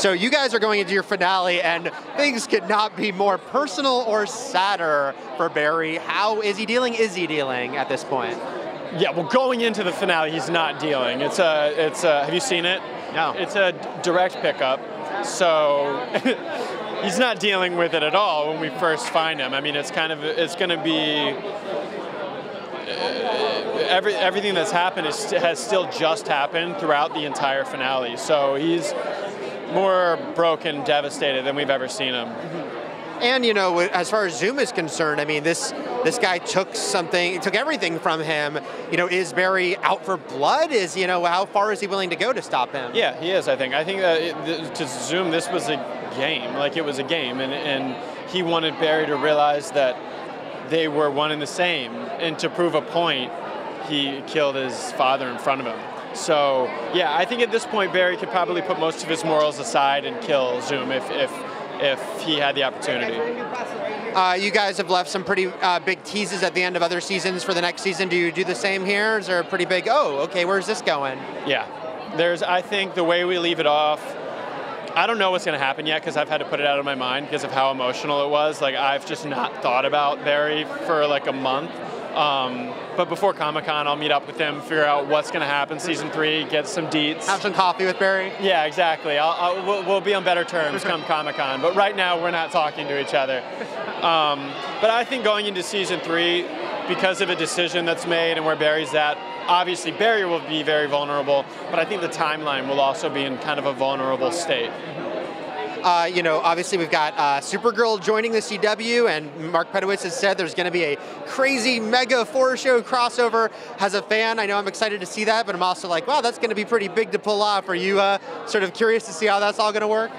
So you guys are going into your finale, and things could not be more personal or sadder for Barry. How is he dealing? Is he dealing at this point? Yeah, well, going into the finale, he's not dealing. Have you seen it? No. It's a direct pickup, so he's not dealing with it at all when we first find him. I mean, it's going to be everything that's happened has still just happened throughout the entire finale. So he's more broken, devastated than we've ever seen him. And, you know, as far as Zoom is concerned, I mean, this guy took everything from him. You know, is Barry out for blood? How far is he willing to go to stop him? Yeah, he is, I think. I think that to Zoom, this was a game. Like, it was a game. And he wanted Barry to realize that they were one and the same. And to prove a point, he killed his father in front of him. So, yeah, I think at this point, Barry could probably put most of his morals aside and kill Zoom if he had the opportunity. You guys have left some pretty big teases at the end of other seasons for the next season. Do you do the same here? Is there a pretty big, oh, okay, where's this going? Yeah. I think the way we leave it off, I don't know what's going to happen yet because I've had to put it out of my mind because of how emotional it was. Like, I've just not thought about Barry for like a month. But before Comic-Con, I'll meet up with him, figure out what's going to happen season 3, get some deets. Have some coffee with Barry? Yeah, exactly. We'll be on better terms come Comic-Con. But right now, we're not talking to each other. But I think going into season 3, because of a decision that's made and where Barry's at, obviously Barry will be very vulnerable, but I think the timeline will also be in kind of a vulnerable state. Obviously we've got Supergirl joining the CW, and Mark Pedowitz has said there's going to be a crazy mega 4-show crossover. As a fan, I know I'm excited to see that, but I'm also like, wow, that's going to be pretty big to pull off. Are you sort of curious to see how that's all going to work?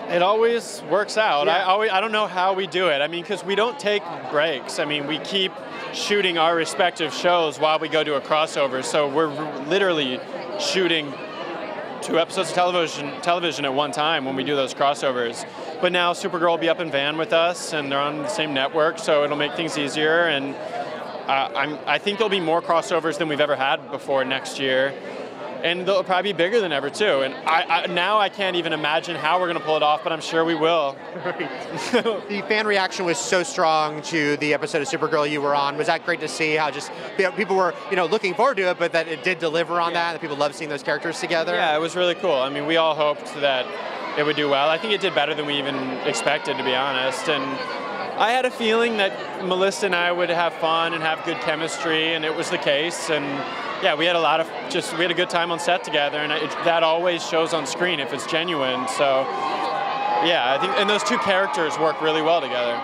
It always works out. Yeah. I don't know how we do it. I mean, because we don't take breaks. I mean, we keep shooting our respective shows while we go to a crossover, so we're literally shooting 2 episodes of television at one time when we do those crossovers. But now Supergirl will be up in Van with us, and they're on the same network, so it'll make things easier. And I think there'll be more crossovers than we've ever had before next year. And they'll probably be bigger than ever, too. And now I can't even imagine how we're going to pull it off, but I'm sure we will. The fan reaction was so strong to the episode of Supergirl you were on. Was that great to see how just people were looking forward to it, but that it did deliver on that, and that people loved seeing those characters together? Yeah, it was really cool. I mean, we all hoped that it would do well. I think it did better than we even expected, to be honest. And I had a feeling that Melissa and I would have fun and have good chemistry, and it was the case. And yeah, we had a good time on set together, and that always shows on screen if it's genuine. So yeah, I think, and those 2 characters work really well together.